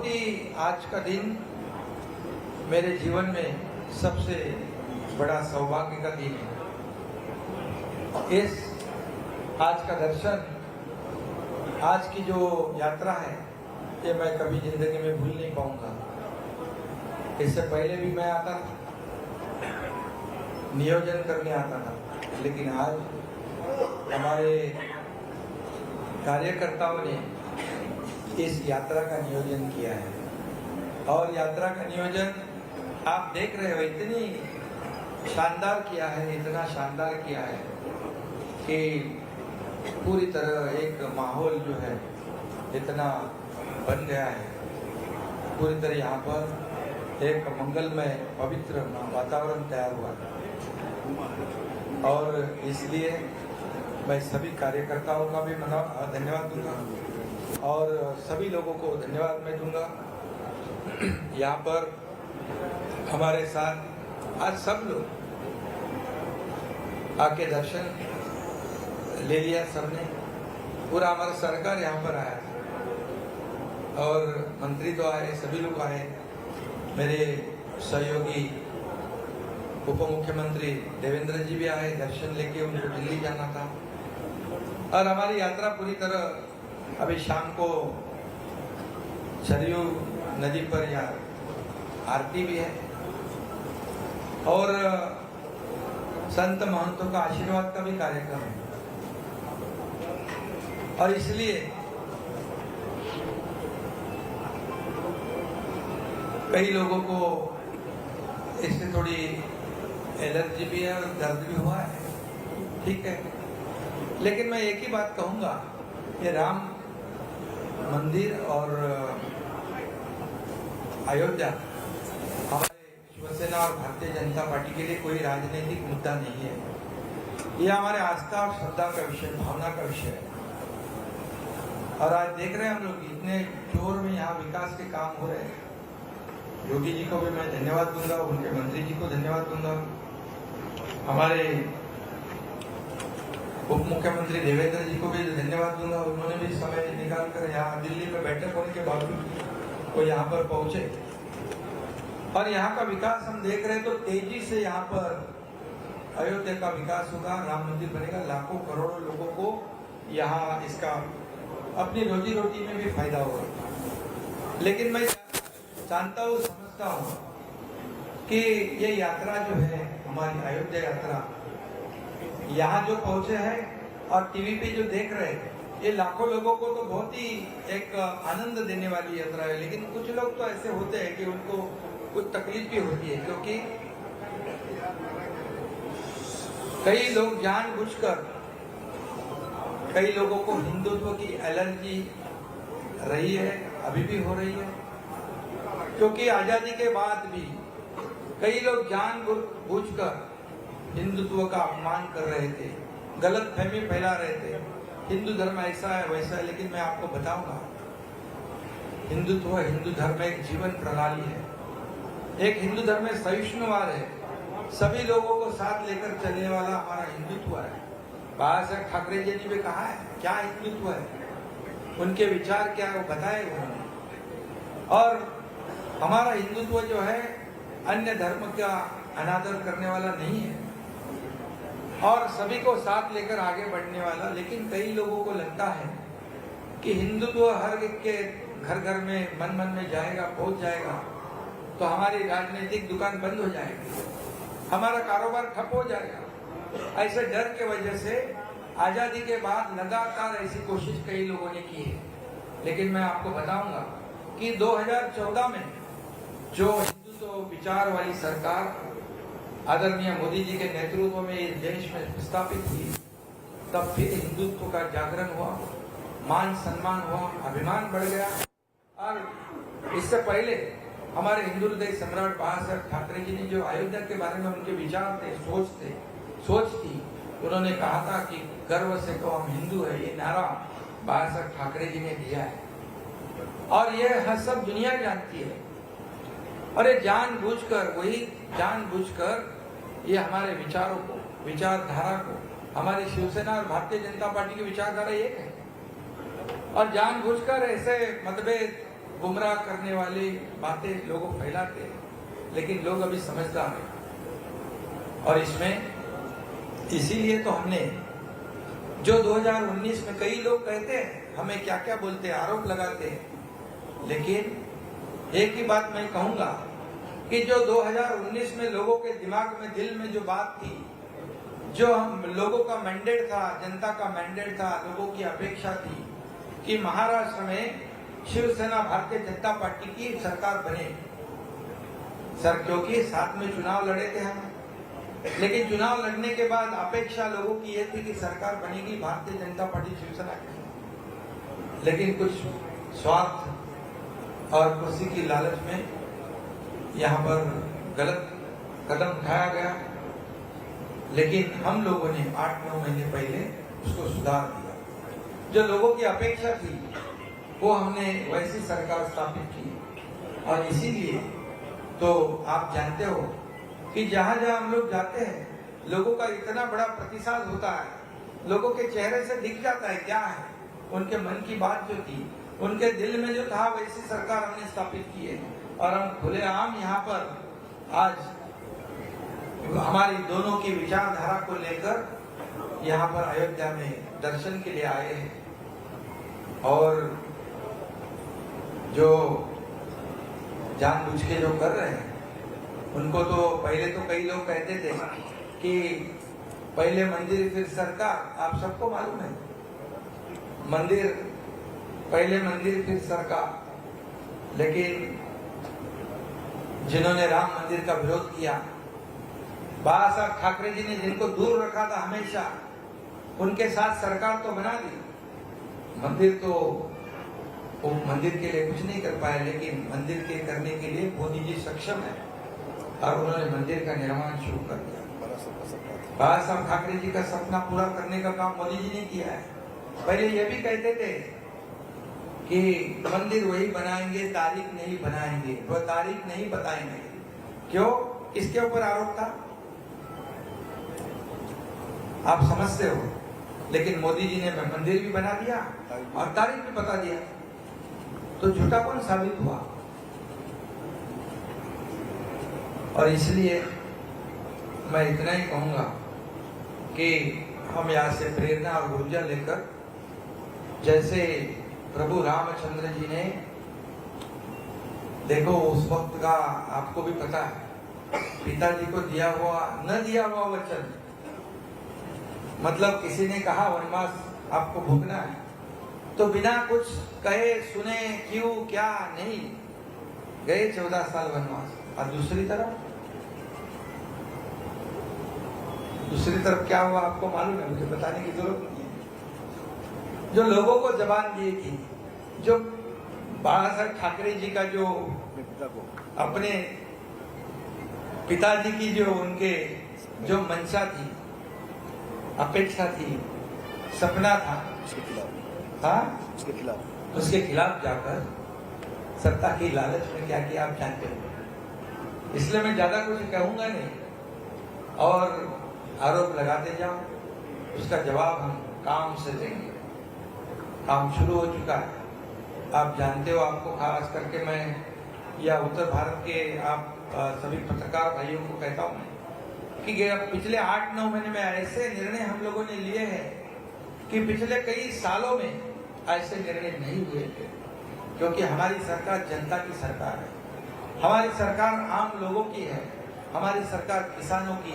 बहुत ही आज का दिन मेरे जीवन में सबसे बड़ा सौभाग्य का दिन है। इस आज का दर्शन, आज की जो यात्रा है, ये मैं कभी जिंदगी में भूल नहीं पाऊंगा। इससे पहले भी मैं आता था, नियोजन करने आता था, लेकिन आज हमारे कार्यकर्ताओं ने इस यात्रा का नियोजन किया है। और यात्रा का नियोजन आप देख रहे हो, इतनी शानदार किया है, इतना शानदार किया है कि पूरी तरह एक माहौल जो है इतना बन गया है। पूरी तरह यहाँ पर एक मंगलमय पवित्र वातावरण तैयार हुआ है। और इसलिए मैं सभी कार्यकर्ताओं का भी धन्यवाद दूंगा और सभी लोगों को धन्यवाद मैं दूंगा। यहाँ पर हमारे साथ आज सब लोग आके दर्शन ले लिया, सबने, पूरा हमारा सरकार यहाँ पर आया था और मंत्री तो आए, सभी लोग आए, मेरे सहयोगी उप मुख्यमंत्री देवेंद्र जी भी आए, दर्शन लेके उनको दिल्ली जाना था। और हमारी यात्रा पूरी तरह अभी शाम को सरयू नदी पर यहाँ आरती भी है और संत महंतों का आशीर्वाद का भी कार्यक्रम है। और इसलिए कई लोगों को इससे थोड़ी एलर्जी भी है और दर्द भी हुआ है, ठीक है। लेकिन मैं एक ही बात कहूंगा, ये राम मंदिर और अयोध्या हमारे शिवसेना और भारतीय जनता पार्टी के लिए कोई राजनीतिक मुद्दा नहीं है। ये हमारे आस्था और श्रद्धा का विषय, भावना का विषय है। और आज देख रहे हैं हम लोग इतने जोर में यहाँ विकास के काम हो रहे हैं। योगी जी को भी मैं धन्यवाद दूंगा, उनके मंत्री जी को धन्यवाद दूंगा, हमारे उप मुख्यमंत्री देवेंद्र जी को भी धन्यवाद दूंगा। उन्होंने भी समय निकाल कर यहाँ दिल्ली में बैठक होने के बावजूद वो यहाँ पर पहुंचे और यहाँ का विकास हम देख रहे हैं। तो तेजी से यहाँ पर अयोध्या का विकास होगा, राम मंदिर बनेगा, लाखों करोड़ों लोगों को यहाँ इसका अपनी रोजी रोटी में भी फायदा होगा। लेकिन मैं जानता हूँ, समझता हूँ कि ये यात्रा जो है हमारी अयोध्या यात्रा, यहाँ जो पहुंचे हैं और टीवी पे जो देख रहे हैं, ये लाखों लोगों को तो बहुत ही एक आनंद देने वाली यात्रा है। लेकिन कुछ लोग तो ऐसे होते हैं कि उनको कुछ तकलीफ भी होती है, क्योंकि कई लोग जानबूझकर, कई लोगों को हिंदुत्व की एलर्जी रही है, अभी भी हो रही है, क्योंकि आजादी के बाद भी कई लोग जानबूझकर हिंदुत्व का अपमान कर रहे थे, गलत फहमी फैला रहे थे, हिंदू धर्म ऐसा है वैसा है। लेकिन मैं आपको बताऊंगा, हिंदुत्व, हिंदू धर्म एक जीवन प्रणाली है। एक हिंदू धर्म में सहिष्णुवाद है, सभी लोगों को साथ लेकर चलने वाला हमारा हिंदुत्व है। बाबा साहब ठाकरे जी ने भी कहा है क्या हिंदुत्व है, उनके विचार क्या है वो बताए उन्होंने। और हमारा हिंदुत्व जो है अन्य धर्म का अनादर करने वाला नहीं है और सभी को साथ लेकर आगे बढ़ने वाला। लेकिन कई लोगों को लगता है कि हिंदुत्व हर एक के घर घर में, मन मन में जाएगा, पहुंच जाएगा तो हमारी राजनीतिक दुकान बंद हो जाएगी, हमारा कारोबार ठप हो जाएगा। ऐसे डर के वजह से आजादी के बाद लगातार ऐसी कोशिश कई लोगों ने की है। लेकिन मैं आपको बताऊंगा कि 2014 में जो हिंदुत्व विचार वाली सरकार आदरणीय मोदी जी के नेतृत्व में इस देश में स्थापित हुई, तब फिर हिंदुत्व का जागरण हुआ, मान सम्मान हुआ, अभिमान बढ़ गया। और इससे पहले हमारे हिंदू हृदय सम्राट बाबा साहब ठाकरे जी ने जो अयोध्या के बारे में उनके विचार थे, सोच थी, उन्होंने कहा था कि गर्व से तो हम हिंदू है, ये नारा बाबा साहब ठाकरे जी ने दिया है और ये हर सब दुनिया जानती है। और ये जानबूझकर ये हमारे विचारों को, विचारधारा को, हमारी शिवसेना और भारतीय जनता पार्टी की विचारधारा एक है और जानबूझकर ऐसे मतभेद गुमराह करने वाली बातें लोगों फैलाते हैं, लेकिन लोग अभी समझदार हैं। और इसमें इसीलिए तो हमने जो 2019 में कई लोग कहते हैं हमें क्या क्या बोलते हैं, आरोप लगाते हैं, लेकिन एक ही बात मैं कहूंगा कि जो 2019 में लोगों के दिमाग में, दिल में जो बात थी, जो हम लोगों का मैंडेट था, जनता का मैंडेट था, लोगों की अपेक्षा थी कि महाराष्ट्र में शिवसेना भारतीय जनता पार्टी की सरकार बने। सर, क्योंकि साथ में चुनाव लड़े थे हम, लेकिन चुनाव लड़ने के बाद अपेक्षा लोगों की यह थी कि सरकार बनेगी भारतीय जनता पार्टी शिवसेना की। लेकिन कुछ स्वार्थ और कुर्सी की लालच में यहाँ पर गलत कदम उठाया गया, लेकिन हम लोगों ने 8-9 महीने पहले उसको सुधार दिया। जो लोगों की अपेक्षा थी वो हमने वैसी सरकार स्थापित की। और इसीलिए तो आप जानते हो कि जहां जहां हम लोग जाते हैं, लोगों का इतना बड़ा प्रतिसाद होता है, लोगों के चेहरे से दिख जाता है क्या है उनके मन की बात, जो थी उनके दिल में जो था, वैसी सरकार हमने स्थापित की है। और हम खुलेआम यहाँ पर आज हमारी दोनों की विचारधारा को लेकर यहाँ पर अयोध्या में दर्शन के लिए आए हैं। और जो जानबूझ के जो कर रहे हैं उनको तो पहले तो कई लोग कहते थे कि पहले मंदिर फिर सरकार। आप सबको मालूम है, मंदिर पहले मंदिर फिर सरकार। लेकिन जिन्होंने राम मंदिर का विरोध किया, बाला साहब ठाकरे जी ने जिनको दूर रखा था हमेशा, उनके साथ सरकार तो बना दी। मंदिर तो वो मंदिर के लिए कुछ नहीं कर पाए, लेकिन मंदिर के करने के लिए मोदी जी सक्षम है और उन्होंने मंदिर का निर्माण शुरू कर दिया। बाला साहब ठाकरे जी का सपना पूरा करने का काम मोदी जी ने किया है। पहले ये भी कहते थे कि मंदिर वही बनाएंगे, तारीख नहीं बनाएंगे, वो तारीख नहीं बताएंगे। क्यों? किसके ऊपर आरोप था आप समझते हो। लेकिन मोदी जी ने मंदिर भी बना दिया और तारीख भी बता दिया, तो झूठा कौन साबित हुआ। और इसलिए मैं इतना ही कहूंगा कि हम यहाँ से प्रेरणा और ऊर्जा लेकर, जैसे प्रभु रामचंद्र जी ने, देखो उस वक्त का आपको भी पता है, पिताजी को दिया हुआ न दिया हुआ वचन, मतलब किसी ने कहा वनवास आपको भोगना है, तो बिना कुछ कहे सुने क्यों क्या नहीं गए 14 साल वनवास। और दूसरी तरफ क्या हुआ आपको मालूम है, मुझे बताने की जरूरत नहीं है। जो लोगों को जबान दी थी, जो बाला साहब ठाकरे जी का जो अपने पिताजी की जो उनके जो मंशा थी, अपेक्षा थी, सपना था, उसके खिलाफ जाकर सत्ता की लालच में क्या किया आप जानते हो। इसलिए मैं ज्यादा कुछ कहूंगा नहीं और आरोप लगाते जाओ, उसका जवाब हम काम से देंगे। काम शुरू हो चुका है, आप जानते हो। आपको खास करके मैं या उत्तर भारत के आप सभी पत्रकार भाइयों को कहता हूँ कि पिछले 8-9 महीने में ऐसे निर्णय हम लोगों ने लिए हैं कि पिछले कई सालों में ऐसे निर्णय नहीं हुए थे। क्योंकि हमारी सरकार जनता की सरकार है, हमारी सरकार आम लोगों की है, हमारी सरकार किसानों की है,